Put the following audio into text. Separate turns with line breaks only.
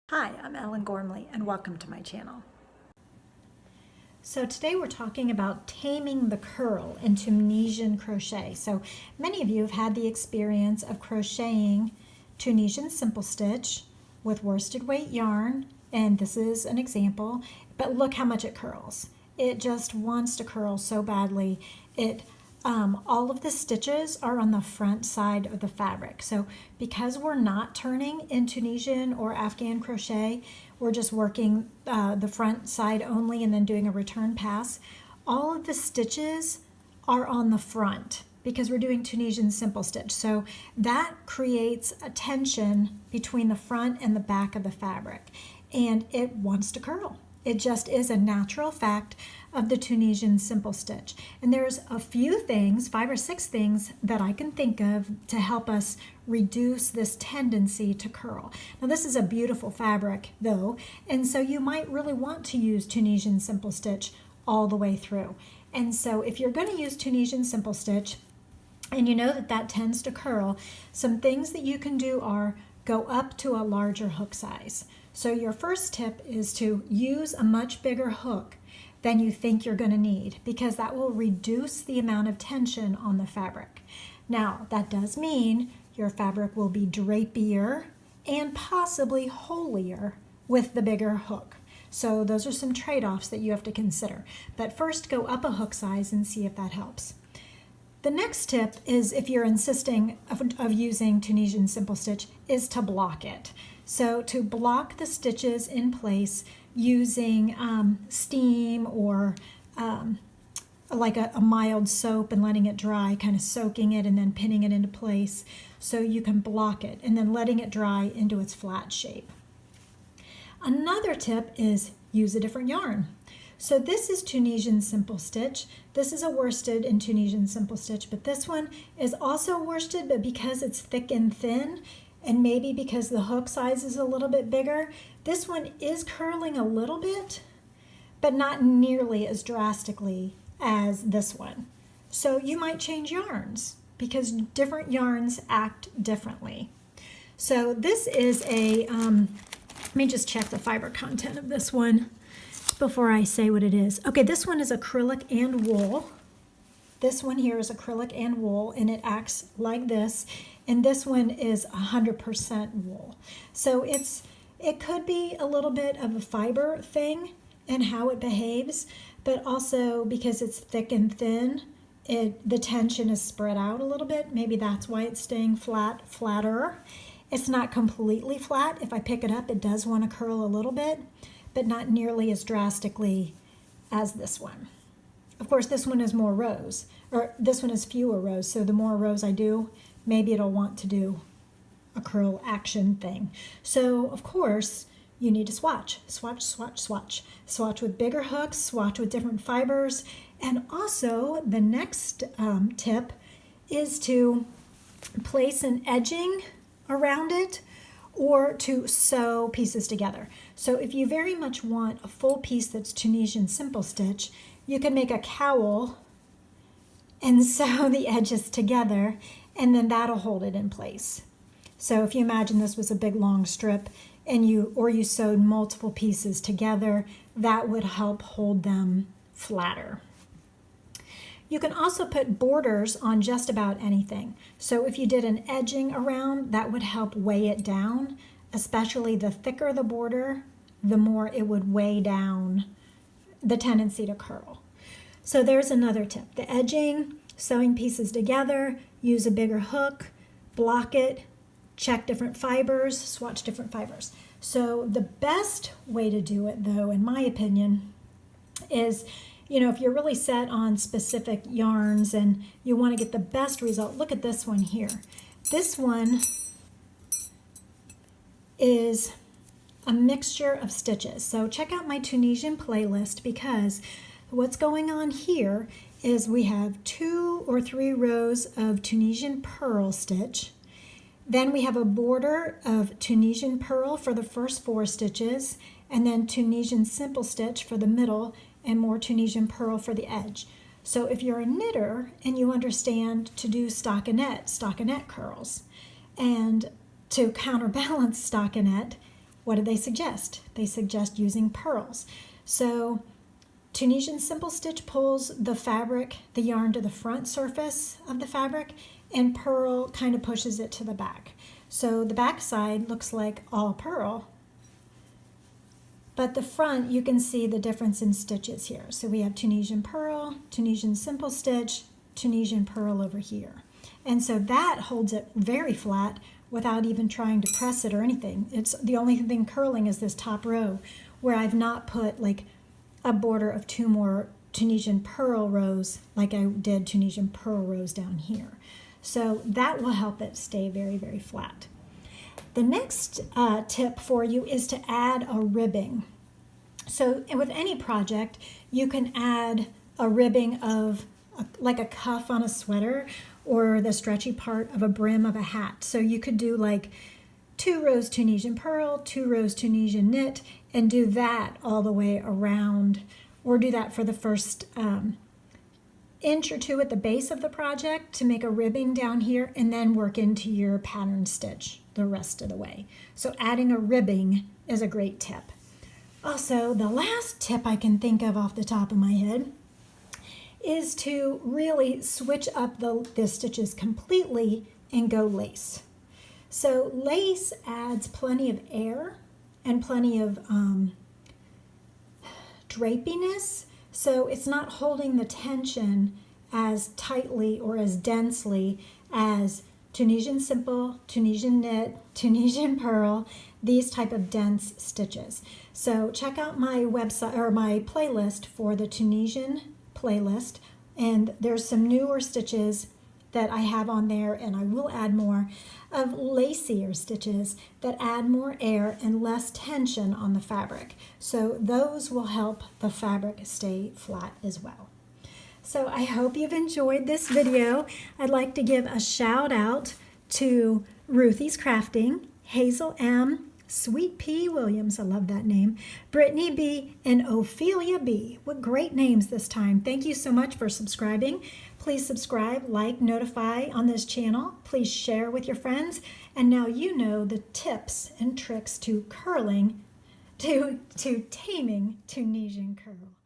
Hi, I'm Ellen Gormley and welcome to my channel.
So today we're talking about taming the curl in Tunisian crochet. So many of you have had the experience of crocheting Tunisian simple stitch with worsted weight yarn, and this is an example, but look how much it curls. It just wants to curl so badly. All of the stitches are on the front side of the fabric. So because we're not turning in Tunisian or Afghan crochet, we're just working the front side only and then doing a return pass. All of the stitches are on the front because we're doing Tunisian simple stitch. So that creates a tension between the front and the back of the fabric, and it wants to curl. It just is a natural fact of the Tunisian simple stitch. And there's a few things, 5 or 6 things that I can think of to help us reduce this tendency to curl. Now this is a beautiful fabric though, and so you might really want to use Tunisian simple stitch all the way through. And so if you're going to use Tunisian simple stitch and you know that that tends to curl, some things that you can do are go up to a larger hook size. So your first tip is to use a much bigger hook than you think you're going to need, because that will reduce the amount of tension on the fabric. Now, that does mean your fabric will be drapier and possibly holier with the bigger hook. So those are some trade-offs that you have to consider. But first, go up a hook size and see if that helps. The next tip is, if you're insisting of using Tunisian simple stitch, is to block it. So to block the stitches in place using steam or like a mild soap and letting it dry, kind of soaking it and then pinning it into place so you can block it and then letting it dry into its flat shape. Another tip is use a different yarn. So this is Tunisian simple stitch. This is a worsted in Tunisian simple stitch, but this one is also worsted, but because it's thick and thin, and maybe because the hook size is a little bit bigger, this one is curling a little bit, but not nearly as drastically as this one. So you might change yarns because different yarns act differently. So this is a, let me just check the fiber content of this one before I say what it is. Okay, this one is acrylic and wool. This one here is acrylic and wool, and it acts like this. And this one is 100% wool. So it could be a little bit of a fiber thing and how it behaves, but also because it's thick and thin, the tension is spread out a little bit. Maybe that's why it's staying flatter. It's not completely flat. If I pick it up, it does want to curl a little bit, but not nearly as drastically as this one. Of course, this one is more rows, or this one is fewer rows, so the more rows I do, maybe it'll want to do a curl action thing. So, of course, you need to swatch. Swatch, swatch, swatch. Swatch with bigger hooks, swatch with different fibers, and also the next tip is to place an edging around it or to sew pieces together. So if you very much want a full piece that's Tunisian simple stitch, you can make a cowl and sew the edges together, and then that'll hold it in place. So if you imagine this was a big long strip and you sewed multiple pieces together, that would help hold them flatter. You can also put borders on just about anything. So if you did an edging around, that would help weigh it down, especially the thicker the border, the more it would weigh down the tendency to curl. So there's another tip. The edging, sewing pieces together, use a bigger hook, block it, check different fibers, swatch different fibers. So the best way to do it, though, in my opinion, is, if you're really set on specific yarns and you want to get the best result, look at this one here. This one is a mixture of stitches. So check out my Tunisian playlist, because what's going on here is we have 2 or 3 rows of Tunisian purl stitch. Then we have a border of Tunisian purl for the first 4 stitches, and then Tunisian simple stitch for the middle, and more Tunisian purl for the edge. So if you're a knitter and you understand to do stockinette curls, and to counterbalance stockinette, what do they suggest? They suggest using purls. So Tunisian simple stitch pulls the fabric, the yarn, to the front surface of the fabric, and purl kind of pushes it to the back. So the back side looks like all purl, but the front, you can see the difference in stitches here. So we have Tunisian Purl, Tunisian simple stitch, Tunisian Purl over here. And so that holds it very flat without even trying to press it or anything. It's the only thing curling is this top row, where I've not put like a border of 2 more Tunisian Purl rows like I did Tunisian Purl rows down here. So that will help it stay very, very flat. The next tip for you is to add a ribbing. So with any project, you can add a ribbing of like a cuff on a sweater or the stretchy part of a brim of a hat. So you could do like 2 rows Tunisian Purl, 2 rows Tunisian knit, and do that all the way around, or do that for the first inch or 2 at the base of the project to make a ribbing down here, and then work into your pattern stitch the rest of the way. So adding a ribbing is a great tip. Also, the last tip I can think of off the top of my head is to really switch up the stitches completely and go lace. So lace adds plenty of air and plenty of drapiness, so it's not holding the tension as tightly or as densely as Tunisian simple, Tunisian knit, Tunisian purl, these type of dense stitches. So check out my website or my playlist for the Tunisian playlist, and there's some newer stitches that I have on there, and I will add more of lacier stitches that add more air and less tension on the fabric. So those will help the fabric stay flat as well. So I hope you've enjoyed this video. I'd like to give a shout out to Ruthie's Crafting, Hazel M., Sweet P. Williams, I love that name, Brittany B., and Ophelia B. What great names this time. Thank you so much for subscribing. Please subscribe, like, notify on this channel. Please share with your friends. And now you know the tips and tricks to curling, to taming Tunisian curl.